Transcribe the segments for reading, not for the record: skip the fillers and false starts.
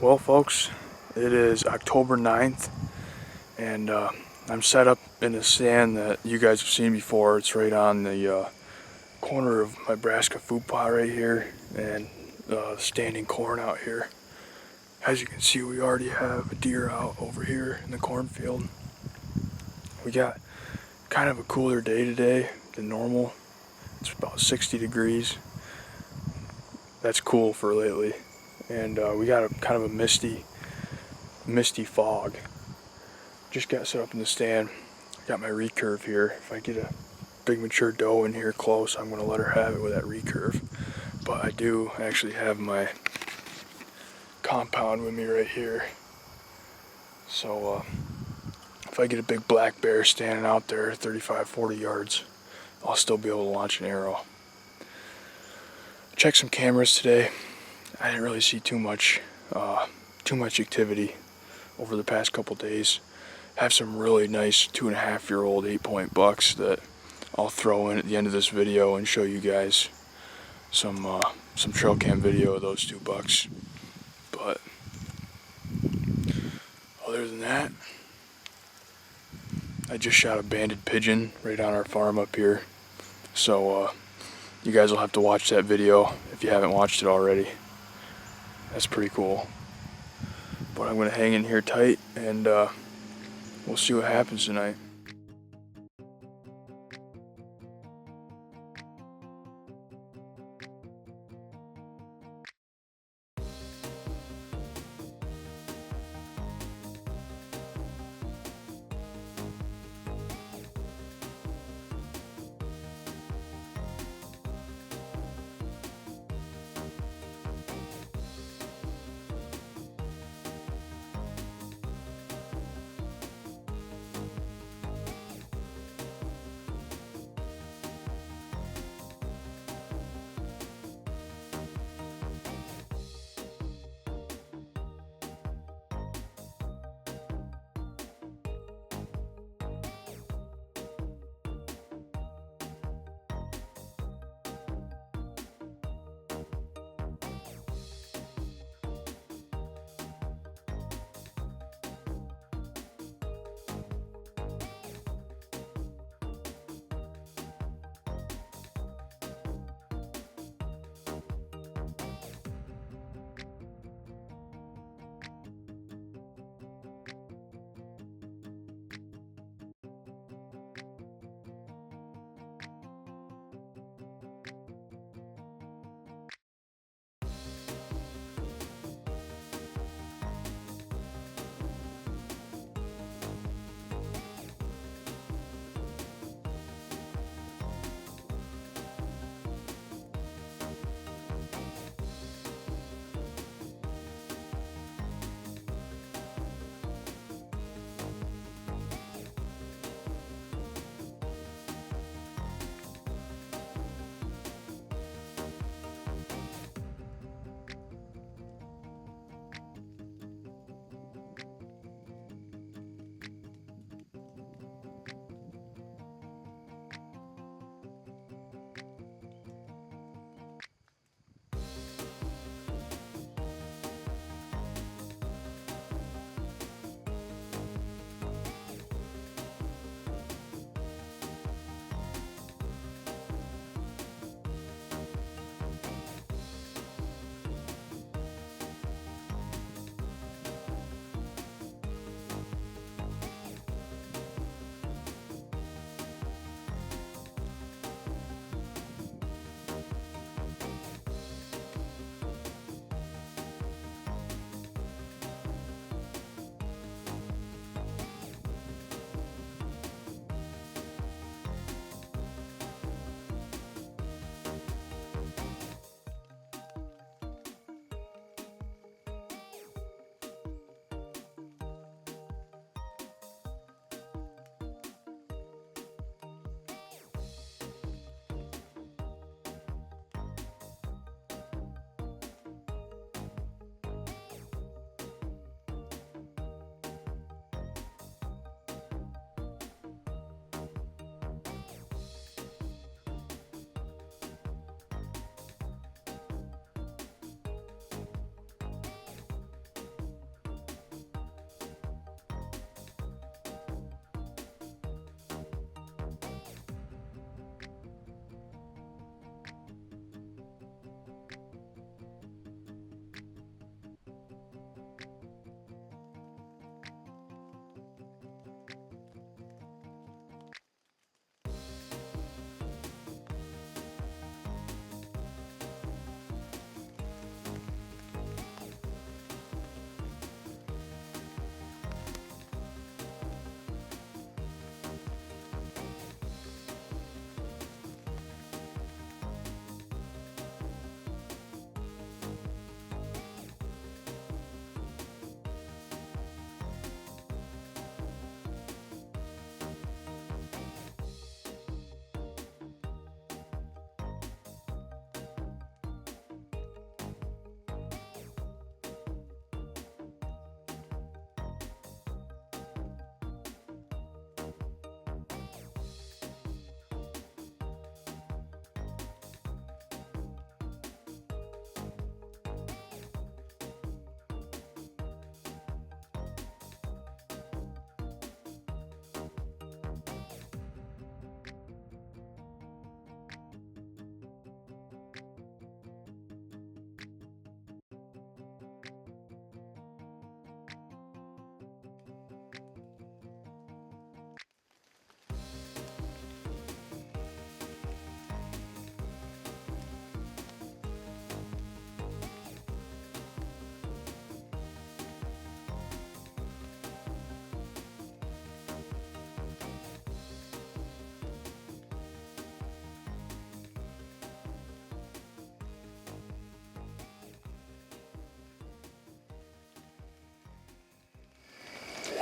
Well, folks, it is October 9th, and I'm set up in a stand that you guys have seen before. It's right on the corner of my Nebraska food plot right here, and standing corn out here. As you can see, we already have a deer out over here in the cornfield. We got kind of a cooler day today than normal. It's about 60 degrees. That's cool for lately. And we got a kind of a misty fog. Just got set up in the stand. Got my recurve here. If I get a big mature doe in here close, I'm gonna let her have it with that recurve. But I do actually have my compound with me right here. So if I get a big black bear standing out there 35, 40 yards, I'll still be able to launch an arrow. Check some cameras today. I didn't really see too much activity over the past couple days. Have some really nice 2.5-year-old 8-point bucks that I'll throw in at the end of this video and show you guys some trail cam video of those 2 bucks. But other than that, I just shot a banded pigeon right on our farm up here. So you guys will have to watch that video if you haven't watched it already. That's pretty cool. But I'm gonna hang in here tight and we'll see what happens tonight.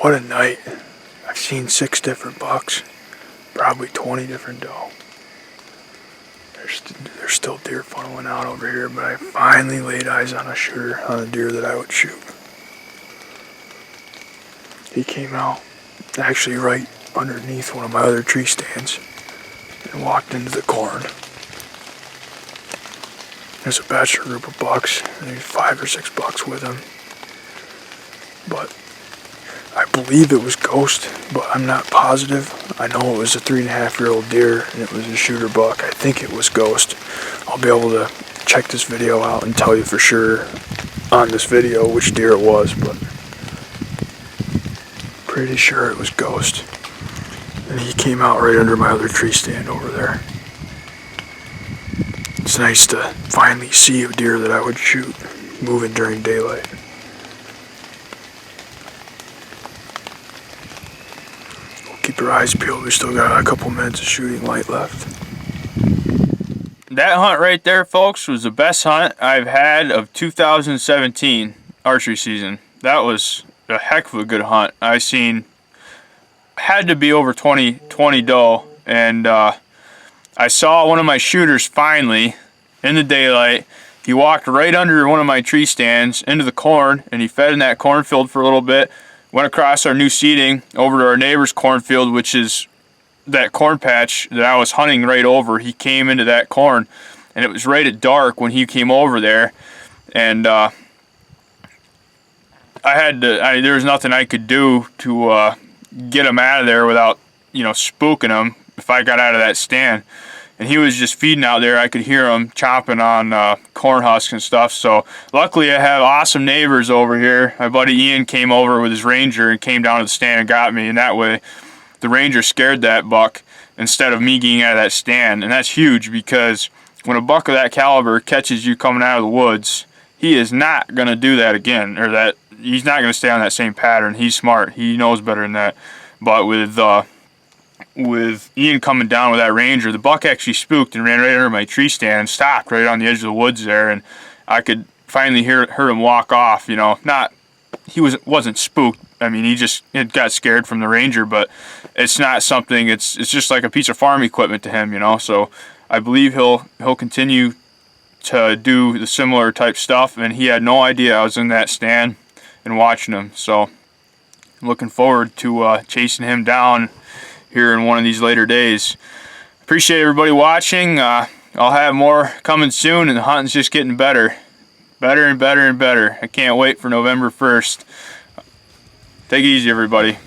What a night. I've seen 6 different bucks, probably 20 different doe. There's still deer funneling out over here, but I finally laid eyes on a shooter, on a deer that I would shoot. He came out actually right underneath one of my other tree stands and walked into the corn. There's a bachelor group of bucks, there's 5 or 6 bucks with him. But I believe it was ghost, but I'm not positive. I know it was a 3.5-year-old deer and it was a shooter buck. I think it was ghost. I'll be able to check this video out and tell you for sure on this video which deer it was, but pretty sure it was ghost. And he came out right under my other tree stand over there. It's nice to finally see a deer that I would shoot moving during daylight. Keep your eyes peeled, we still got a couple minutes of shooting light left. That hunt right there, folks, was the best hunt I've had of 2017 archery season. That was a heck of a good hunt. I seen, had to be over 20 doe, and I saw one of my shooters finally in the daylight. He walked right under one of my tree stands into the corn, and he fed in that cornfield for a little bit. Went across our new seeding over to our neighbor's cornfield, which is that corn patch that I was hunting right over. He came into that corn, and it was right at dark when he came over there. And there was nothing I could do to get him out of there without, spooking him if I got out of that stand. And he was just feeding out there. I could hear him chomping on corn husks and stuff. So luckily I have awesome neighbors over here. My buddy Ian came over with his ranger and came down to the stand and got me. And that way the ranger scared that buck instead of me getting out of that stand. And that's huge, because when a buck of that caliber catches you coming out of the woods, he is not going to do that again. Or that he's not going to stay on that same pattern. He's smart. He knows better than that. But with Ian coming down with that ranger, the buck actually spooked and ran right under my tree stand and stopped right on the edge of the woods there, and I could finally hear him walk off. He wasn't spooked. I mean, he got scared from the ranger, but it's not something. It's just like a piece of farm equipment to him, So I believe he'll continue to do the similar type stuff, and he had no idea I was in that stand and watching him. So I'm looking forward to chasing him down here in one of these later days. Appreciate everybody watching. I'll have more coming soon, and the hunting's just getting better and better and better. I can't wait for November 1st. Take it easy, everybody.